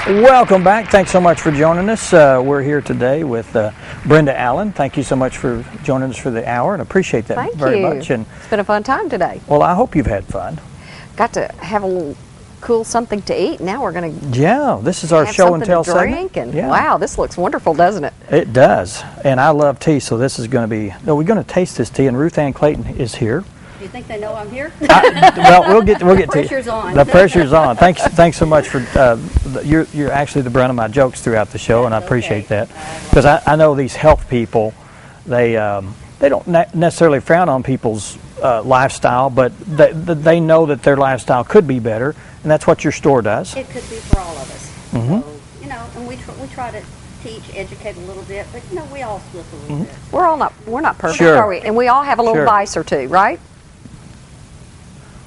Welcome back. Thanks so much for joining us. We're here today with Brenda Allen. Thank you so much for joining us for the hour, and appreciate that very much. And it's been a fun time today. Well, I hope you've had fun. Got to have a little cool something to eat. Now we're going to this is our show and tell segment. And wow, this looks wonderful, doesn't it? It does, and I love tea, so this is going to be. No, we're going to taste this tea, and Ruth Ann Clayton is here. You think they know I'm here? Well, we'll get the pressure's on. The pressure's on. Thanks so much for you're actually the brunt of my jokes throughout the show, and I appreciate that, because I know these health people, they don't necessarily frown on people's lifestyle, but they know that their lifestyle could be better, and that's what your store does. It could be for all of us. So, and we try to teach, educate a little bit, but we all slip a little bit. We're not perfect, Sure. are we? And we all have a little vice or two, right?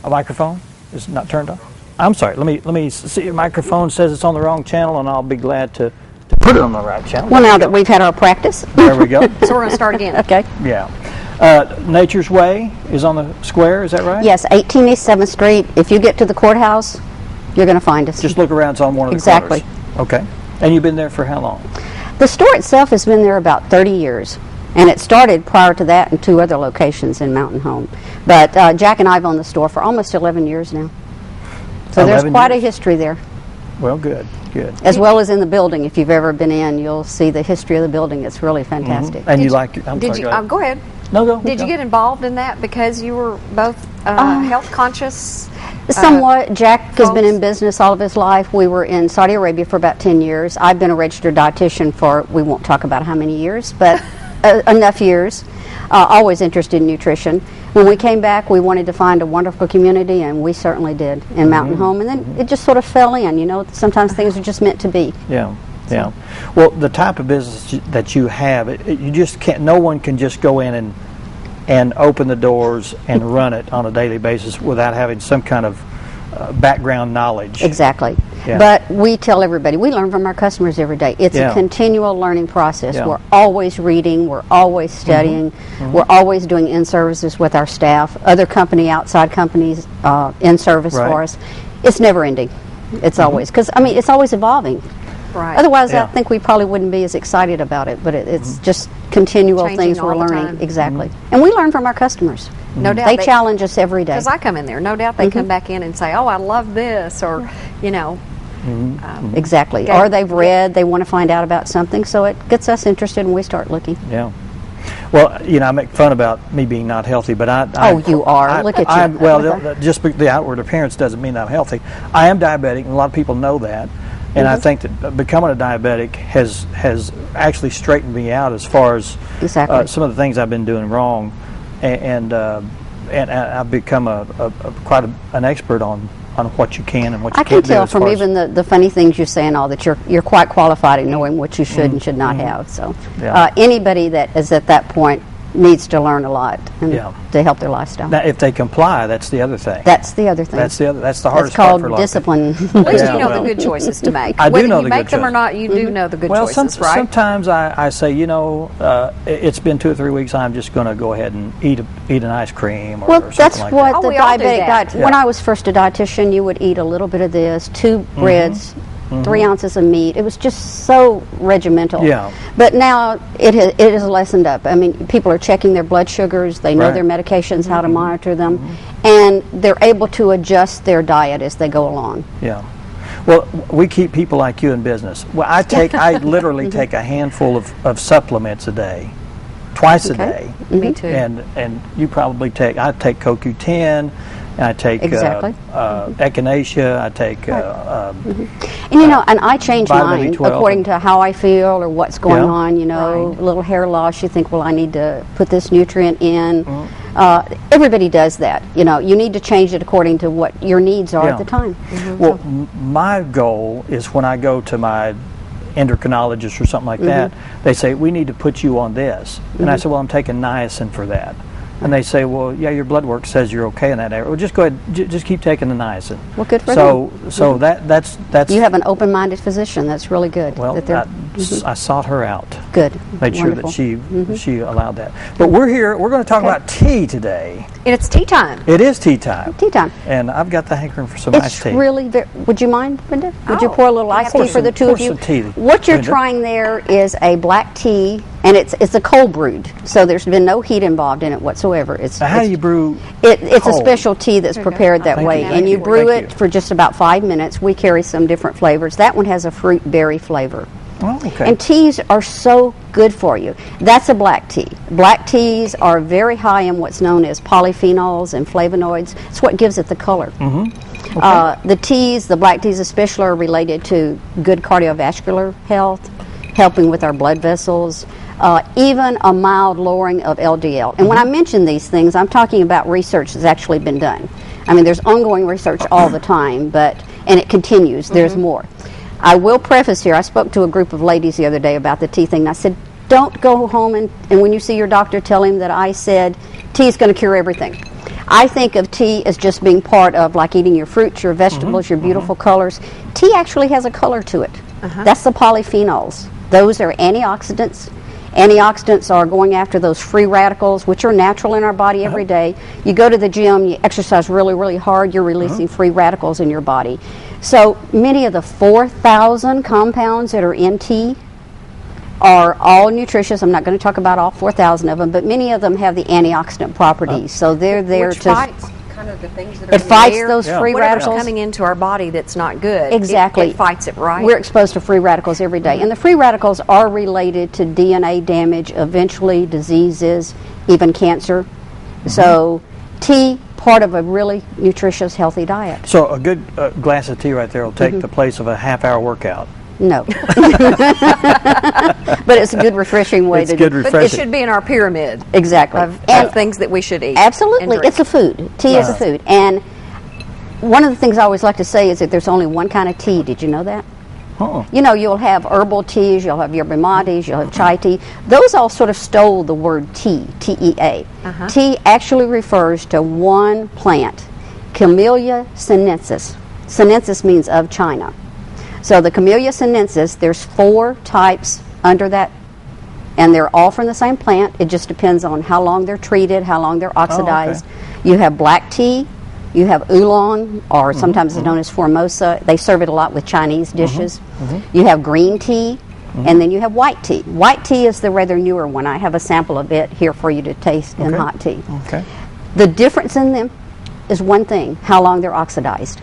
A microphone is not turned on. I'm sorry. Let me see. Your microphone says it's on the wrong channel, and I'll be glad to put it on the right channel. Well, now that we've had our practice. There we go. So we're going to start again. Okay. Yeah. Nature's Way is on the square. Is that right? Yes, 18 East 7th Street. If you get to the courthouse, you're going to find us. Just look around. It's on one of the corners. Okay. And you've been there for how long? The store itself has been there about 30 years. And it started prior to that in 2 other locations in Mountain Home. But Jack and I have owned the store for almost 11 years now. So there's quite a history there. Well, good. As well as in the building. If you've ever been in, you'll see the history of the building. It's really fantastic. And go ahead. No, go. Did you get involved in that because you were both health conscious? Somewhat. Jack has been in business all of his life. We were in Saudi Arabia for about 10 years. I've been a registered dietitian for, we won't talk about how many years, but enough years. Always interested in nutrition. When we came back, we wanted to find a wonderful community, and we certainly did in Mountain Home. And then it just sort of fell in. Sometimes things are just meant to be. Yeah. Well, the type of business that you have, you just can't. No one can just go in and open the doors and run it on a daily basis without having some kind of background knowledge. Exactly. Yeah. But we tell everybody, we learn from our customers every day. It's a continual learning process. We're always reading, we're always studying, we're always doing in-services with our staff, other outside companies in service for us. It's never ending. It's always, because it's always evolving. Right. Otherwise, I think we probably wouldn't be as excited about it, but it's just continual things we're learning. Exactly. And we learn from our customers. No doubt. They challenge us every day. Because I come in there, no doubt they come back in and say, oh, I love this, or, exactly. Or they've read, they want to find out about something, so it gets us interested and we start looking. Yeah. Well, I make fun about me being not healthy, but you are. Look at you. Well, just the outward appearance doesn't mean I'm healthy. I am diabetic, and a lot of people know that. And I think that becoming a diabetic has actually straightened me out as far as some of the things I've been doing wrong, and I've become quite an expert on what you can and what you can't do. I can tell from even the funny things you say and all that you're quite qualified in knowing what you should and should not have. So anybody that is at that point needs to learn a lot to help their lifestyle. Now, if they comply, that's the other thing. That's the other thing. That's the hardest part for a lot of discipline. At least you know the good choices to make. I do know the good choices. Whether you make them or not, you do know the good choices, right? Sometimes I say, it's been 2 or 3 weeks, I'm just going to go ahead and eat an ice cream or something like that. Well, that's what the diabetic diet. When I was first a dietitian, you would eat a little bit of this, 2 breads, 3 ounces of meat. It was just so regimental. Yeah. But now it is lessened up. People are checking their blood sugars. They know their medications, how to monitor them, and they're able to adjust their diet as they go along. Yeah. Well, we keep people like you in business. Well, I literally take a handful of supplements a day, twice a day. Me too. And you probably I take CoQ10. And I take echinacea. I take and I change mine according to how I feel or what's going on. A little hair loss. You think, well, I need to put this nutrient in. Everybody does that. You need to change it according to what your needs are at the time. Well, my goal is when I go to my endocrinologist or something like that, they say, we need to put you on this. And I say, well, I'm taking niacin for that. And they say, well, yeah, your blood work says you're okay in that area. Well, just go ahead, just keep taking the niacin. Well, good for them. So that's... You have an open-minded physician. That's really good. Well, I sought her out. Good. Made sure that she allowed that. But we're going to talk about tea today. And it's tea time. It is tea time. Tea time. And I've got the hankering for some iced tea. It's really would you mind, Brenda? Would you pour a little iced tea for the two of you? What you're trying there is a black tea, and it's a cold brewed, so there's been no heat involved in it whatsoever. How do you brew it's a special tea that's prepared that way, and you brew it for just about 5 minutes. We carry some different flavors. That one has a fruit berry flavor. Oh, okay. And teas are so good for you. That's a black tea. Black teas are very high in what's known as polyphenols and flavonoids. It's what gives it the color. Mm-hmm. Okay. The black teas especially, are related to good cardiovascular health, helping with our blood vessels, even a mild lowering of LDL. And when I mention these things, I'm talking about research that's actually been done. I mean, there's ongoing research all the time, and it continues. There's more. I will preface here, I spoke to a group of ladies the other day about the tea thing, and I said, don't go home and when you see your doctor, tell him that I said tea is going to cure everything. I think of tea as just being part of, like, eating your fruits, your vegetables, your beautiful colors. Tea actually has a color to it. That's the polyphenols. Those are antioxidants. Antioxidants are going after those free radicals, which are natural in our body every day. You go to the gym, you exercise really, really hard, you're releasing free radicals in your body. So many of the 4,000 compounds that are in tea are all nutritious. I'm not going to talk about all 4,000 of them, but many of them have the antioxidant properties. So they're there which to fights kind of the things that are it in fights the air. those free Whatever's radicals coming into our body that's not good. Exactly. It fights it, right? We're exposed to free radicals every day, and the free radicals are related to DNA damage, eventually diseases, even cancer. So tea, part of a really nutritious, healthy diet. So a good glass of tea right there will take the place of a half-hour workout. No. But it's a good, refreshing way to do it. But it should be in our pyramid. Exactly. Of things that we should eat. Absolutely. It's a food. Tea is a food. And one of the things I always like to say is that there's only one kind of tea. Did you know that? You know, you'll have herbal teas, you'll have yerba mates, you'll have chai tea. Those all sort of stole the word tea, T-E-A. Tea actually refers to one plant, Camellia sinensis. Sinensis means of China. So the Camellia sinensis, there's 4 types under that, and they're all from the same plant. It just depends on how long they're treated, how long they're oxidized. You have black tea, you have oolong, or sometimes it's known as Formosa. They serve it a lot with Chinese dishes. You have green tea, and then you have white tea. White tea is the rather newer one. I have a sample of it here for you to taste in hot tea. The difference in them is one thing, how long they're oxidized.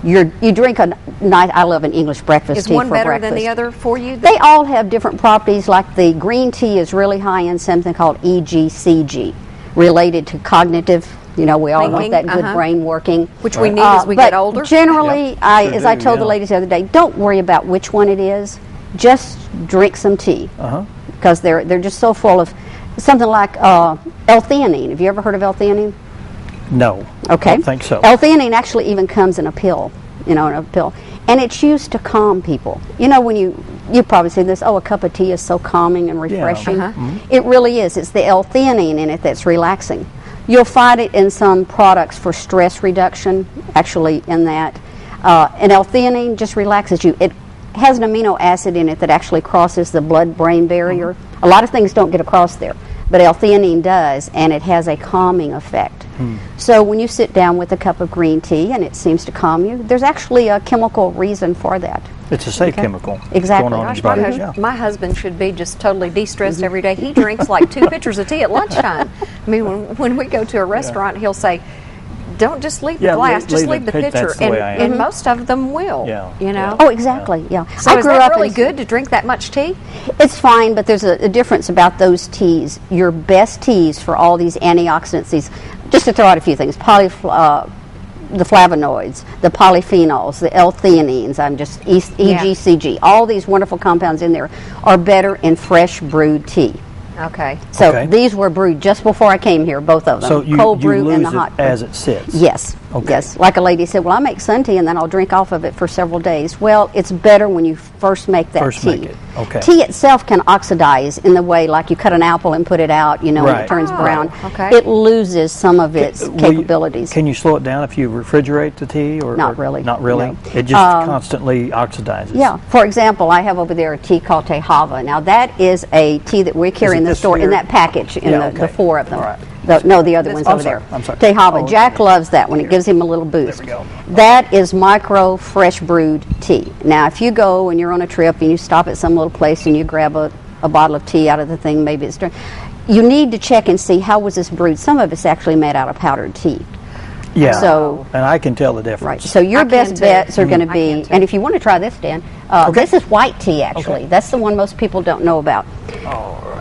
You drink a nice, I love an English breakfast tea for breakfast. Is one better than the other for you? They all have different properties, like the green tea is really high in something called EGCG, related to cognitive. You know, we all want that good brain working. Which we need as we get older. Generally, as I told the ladies the other day, don't worry about which one it is. Just drink some tea. Because they're just so full of something like L-theanine. Have you ever heard of L-theanine? No. Okay. I don't think so. L-theanine actually even comes in a pill, and it's used to calm people. You know, when you've probably seen this, a cup of tea is so calming and refreshing. It really is. It's the L-theanine in it that's relaxing. You'll find it in some products for stress reduction, actually in that. And L-theanine just relaxes you. It has an amino acid in it that actually crosses the blood-brain barrier. A lot of things don't get across there, but L-theanine does, and it has a calming effect. So when you sit down with a cup of green tea and it seems to calm you, there's actually a chemical reason for that. It's a safe chemical. Exactly. Going on in your body. My husband should be just totally de-stressed every day. He drinks like 2 pitchers of tea at lunchtime. I mean, when we go to a restaurant, he'll say, don't just leave the glass, just leave the pitcher. And most of them will, you know. Oh, exactly, So is that really good to drink that much tea? It's fine, but there's a difference about those teas. Your best teas for all these antioxidants, just to throw out a few things, the flavonoids, the polyphenols, the L-theanines, EGCG, all these wonderful compounds in there are better in fresh brewed tea. Okay. So these were brewed just before I came here, both of them. So cold brew and the hot brew. As it sits? Yes. Yes. Like a lady said, well, I make sun tea and then I'll drink off of it for several days. Well, it's better when you first make that tea. Okay. Tea itself can oxidize in the way like you cut an apple and put it out, you know, and it turns brown. Okay. It loses some of its capabilities. Can you slow it down if you refrigerate the tea? Not really. Not really? No. It just constantly oxidizes? Yeah. For example, I have over there a tea called Tejava. Now, that is a tea that we carry in the store in that package, in the 4 of them. All right. The other one's over there. I'm sorry. Tejava. Jack loves that one. It gives him a little boost. There we go. That is micro fresh brewed tea. Now, if you go and you're on a trip and you stop at some little place and you grab a bottle of tea out of the thing, maybe it's you need to check and see how was this brewed. Some of it's actually made out of powdered tea. Yeah. So, and I can tell the difference. Right. So your best bets are going to be, and if you want to try this, Dan, this is white tea actually. That's the one most people don't know about.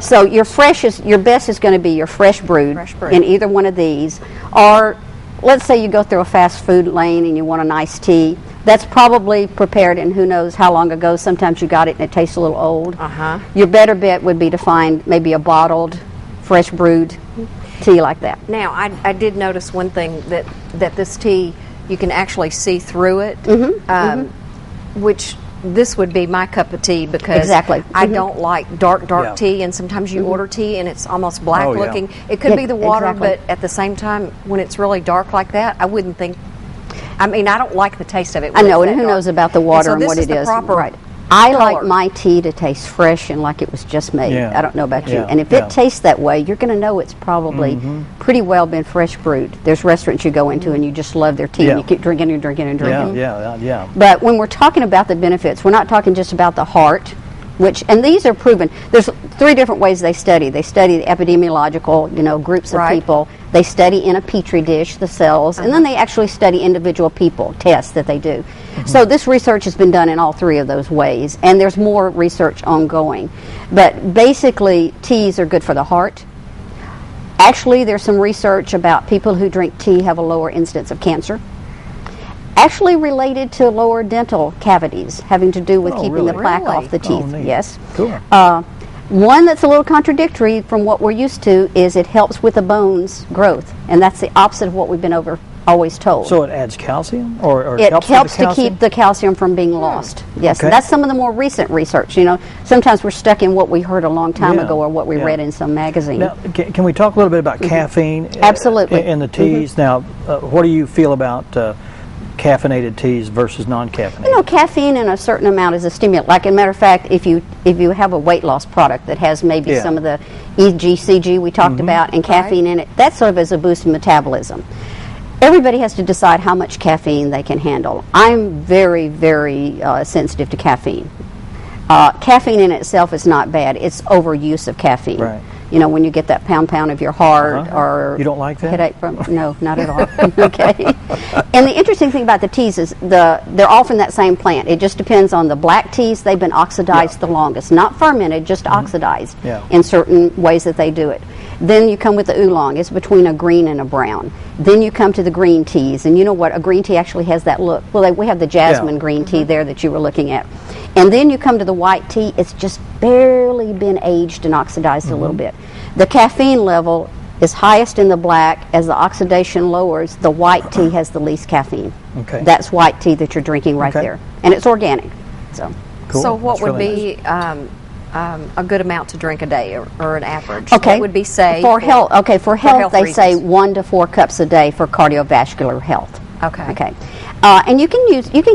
So your best is going to be your fresh brewed in either one of these, or let's say you go through a fast food lane and you want a nice tea. That's probably prepared in who knows how long ago. Sometimes you got it and it tastes a little old. Your better bet would be to find maybe a bottled, fresh brewed tea like that. Now, I did notice one thing that this tea, you can actually see through it, which this would be my cup of tea because I don't like dark tea, and sometimes you order tea and it's almost black looking. It could be the water, but at the same time, when it's really dark like that, I wouldn't think. I mean, I don't like the taste of it. I know, and who knows about the water and what it is. Right. I like my tea to taste fresh and like it was just made. I don't know about you. And if it tastes that way, you're going to know it's probably pretty well been fresh brewed. There's restaurants you go into and you just love their tea and you keep drinking and drinking and drinking. Yeah. But when we're talking about the benefits, we're not talking just about the heart, and these are proven. There's 3 different ways they study. They study the epidemiological, groups of people. They study in a petri dish the cells, and then they actually study individual people, tests that they do. So this research has been done in all 3 of those ways, and there's more research ongoing. But basically, teas are good for the heart. Actually, there's some research about people who drink tea have a lower incidence of cancer. Actually related to lower dental cavities, having to do with keeping the plaque off the teeth. Yes. Cool. One that's a little contradictory from what we're used to is it helps with the bones growth, and that's the opposite of what we've been always told. So it adds calcium, or it helps to keep the calcium from being lost. Yes, that's some of the more recent research. Sometimes we're stuck in what we heard a long time ago or what we read in some magazine. Now, can we talk a little bit about caffeine? Absolutely. In the teas. Now, what do you feel about caffeinated teas versus non-caffeinated? Caffeine in a certain amount is a stimulant. Like, as a matter of fact, if you have a weight loss product that has maybe some of the EGCG we talked about and caffeine in it, that sort of is a boost in metabolism. Everybody has to decide how much caffeine they can handle. I'm very, very sensitive to caffeine. Caffeine in itself is not bad. It's overuse of caffeine. Right. When you get that pound of your heart or you don't like that headache from no, not at all. Okay. And the interesting thing about the teas is they're all from that same plant. It just depends on the black teas. They've been oxidized the longest, not fermented, just oxidized in certain ways that they do it. Then you come with the oolong. It's between a green and a brown. Then you come to the green teas, and you know what? A green tea actually has that look. Well, we have the jasmine green tea there that you were looking at. And then you come to the white tea. It's just barely been aged and oxidized a little bit. The caffeine level is highest in the black. As the oxidation lowers, the white tea has the least caffeine. Okay. That's white tea that you're drinking right there. And it's organic. So, cool. So what would be a good amount to drink a day or an average? Okay. What would be safe? For health, for health they reasons. say 1 to 4 cups a day for cardiovascular health. Okay. And you can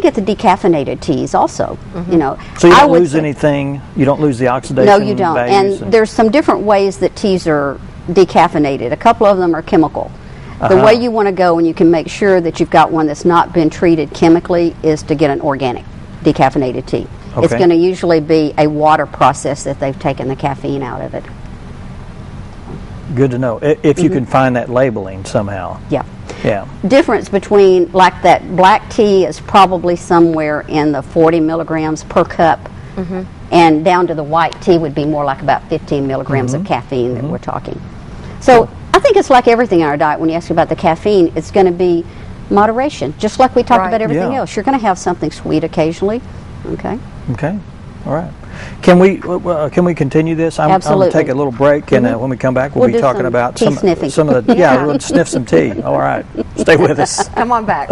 get the decaffeinated teas also. So you don't lose anything. You don't lose the oxidation. No, you don't. Values And there's some different ways that teas are decaffeinated. A couple of them are chemical. The way you want to go, and you can make sure that you've got one that's not been treated chemically, is to get an organic decaffeinated tea. Okay. It's going to usually be a water process that they've taken the caffeine out of it. Good to know. If you can find that labeling somehow. Yeah. Yeah. Difference between, like, that black tea is probably somewhere in the 40 milligrams per cup, and down to the white tea would be more like about 15 milligrams of caffeine that we're talking. So I think it's like everything in our diet. When you ask about the caffeine, it's going to be moderation, just like we talked about everything else. You're going to have something sweet occasionally. Okay. All right. Can we continue this? Absolutely. I'm going to take a little break, and when we come back, we'll be talking about tea sniffing. some of the we'll sniff some tea. All right. Stay with us. Come on back.